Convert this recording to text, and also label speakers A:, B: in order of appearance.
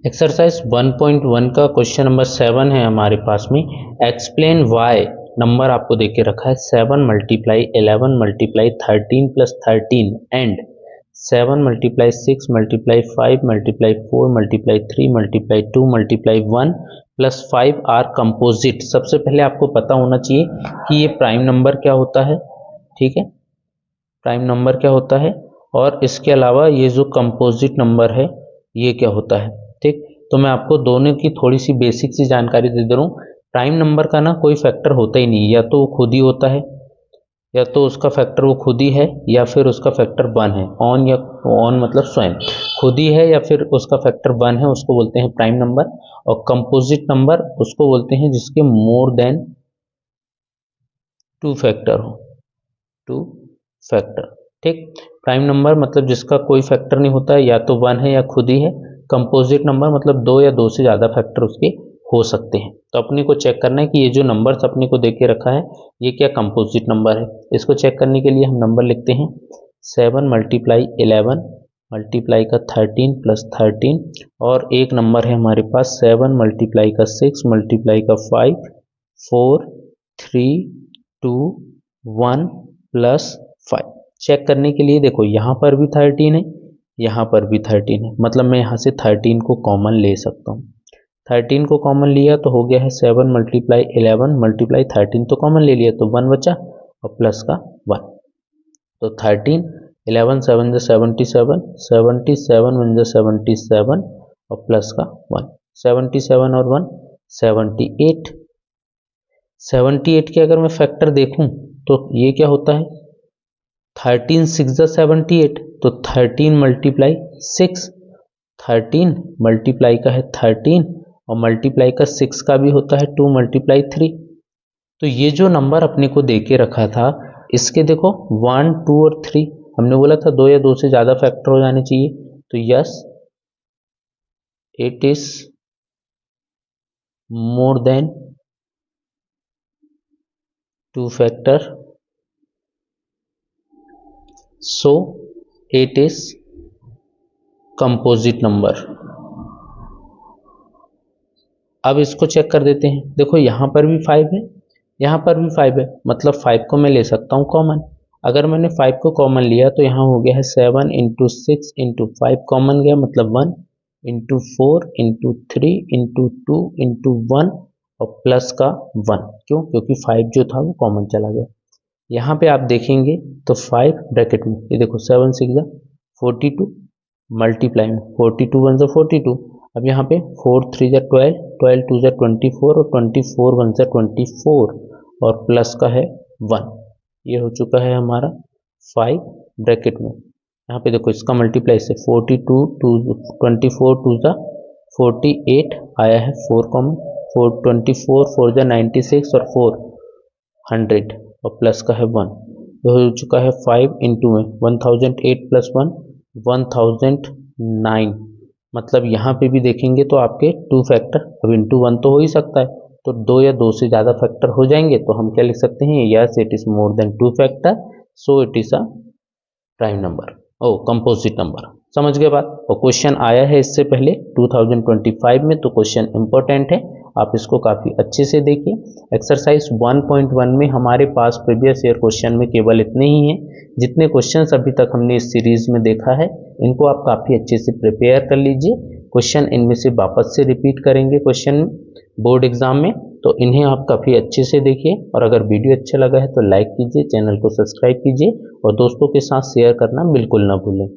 A: Exercise 1.1 का question number 7 है हमारे पास में। एक्सप्लेन वाई नंबर आपको दे के रखा है 7 multiply 11 multiply 13 plus 13 and 7 multiply 6 multiply 5 multiply 4 multiply 3 multiply 2 multiply 1 plus 5 are composite. सबसे पहले आपको पता होना चाहिए कि ये प्राइम नंबर क्या होता है। ठीक है, प्राइम नंबर क्या होता है और इसके अलावा ये जो कंपोजिट नंबर है ये क्या होता है। ठीक, तो मैं आपको दोनों की थोड़ी सी बेसिक सी जानकारी दे रहा हूँ। प्राइम नंबर का ना कोई फैक्टर होता ही नहीं, या तो वो खुद ही होता है, या तो उसका फैक्टर वो खुद ही है, या फिर उसका फैक्टर 1 है। ऑन या ऑन मतलब स्वयं खुद ही है, या फिर उसका फैक्टर 1 है, उसको बोलते हैं प्राइम नंबर। और कंपोजिट नंबर उसको बोलते हैं जिसके मोर देन 2 फैक्टर हो, 2 फैक्टर। ठीक, प्राइम नंबर मतलब जिसका कोई फैक्टर नहीं होता है, या तो 1 है या खुद ही है। कंपोजिट नंबर मतलब 2 या 2 से ज़्यादा फैक्टर उसके हो सकते हैं। तो अपने को चेक करना है कि ये जो नंबर्स अपने को दे के रखा है ये क्या कंपोजिट नंबर है। इसको चेक करने के लिए हम नंबर लिखते हैं 7 मल्टीप्लाई 11 मल्टीप्लाई का 13 प्लस 13, और एक नंबर है हमारे पास 7 मल्टीप्लाई का 6 मल्टीप्लाई का 5 4 3 2 1 प्लस 5। चेक करने के लिए देखो यहाँ पर भी 13 है, यहाँ पर भी 13 है, मतलब मैं यहाँ से 13 को कॉमन ले सकता हूँ। 13 को कॉमन लिया तो हो गया है 7 मल्टीप्लाई 11 मल्टीप्लाई 13, तो कॉमन ले लिया तो 1 बचा और प्लस का 1। तो 13 11 7 जो 77 77 1 जो 77 और प्लस का 1, 77 और 1 78। 78 के अगर मैं फैक्टर देखूं तो ये क्या होता है 13 6 जो 78, तो 13 मल्टीप्लाई 6, 13 मल्टीप्लाई का है 13 और मल्टीप्लाई का 6 का भी होता है 2 मल्टीप्लाई 3। तो ये जो नंबर अपने को दे के रखा था इसके देखो 1 2 और 3, हमने बोला था 2 या 2 से ज़्यादा फैक्टर हो जाने चाहिए, तो yes it is more than 2 factor, so it is composite number. अब इसको चेक कर देते हैं। देखो यहाँ पर भी 5 है, यहाँ पर भी 5 है, मतलब 5 को मैं ले सकता हूँ कॉमन। अगर मैंने 5 को कॉमन लिया तो यहाँ हो गया है 7 इंटू 6 इंटू 5 कॉमन गया, मतलब 1 इंटू 4 इंटू 3 इंटू 2 इंटू 1 और प्लस का 1। क्यों? क्योंकि 5 जो था वो कॉमन चला गया। यहाँ पे आप देखेंगे तो 5 ब्रैकेट में ये देखो 7 6 42 मल्टीप्लाई में 42 1 42। अब यहाँ पे 4 3 12 12 2 24 और 24 1 24 और प्लस का है 1। ये हो चुका है हमारा 5 ब्रैकेट में। यहाँ पे देखो इसका मल्टीप्लाई से 42 2 24 2 48 आया है 4 कॉमन, 4 24 4 96 और 4 100 और प्लस का है 1। ये हो चुका है 5 इंटू में 1008 प्लस 1 1009। मतलब यहाँ पे भी देखेंगे तो आपके 2 फैक्टर, अब इंटू 1 तो हो ही सकता है, तो 2 या 2 से ज़्यादा फैक्टर हो जाएंगे तो हम क्या लिख सकते हैं, yes it is more than 2 factor, so it is a prime number or composite number. समझ गए बात। और क्वेश्चन आया है इससे पहले 2025 में, तो क्वेश्चन इंपॉर्टेंट है, आप इसको काफ़ी अच्छे से देखिए। एक्सरसाइज 1.1 में हमारे पास प्रीवियस ईयर क्वेश्चन में केवल इतने ही हैं। जितने क्वेश्चंस अभी तक हमने इस सीरीज में देखा है इनको आप काफ़ी अच्छे से प्रिपेयर कर लीजिए। क्वेश्चन इनमें से वापस से रिपीट करेंगे क्वेश्चन बोर्ड एग्जाम में, तो इन्हें आप काफ़ी अच्छे से देखिए। और अगर वीडियो अच्छा लगा है तो लाइक कीजिए, चैनल को सब्सक्राइब कीजिए और दोस्तों के साथ शेयर करना बिल्कुल ना भूलें।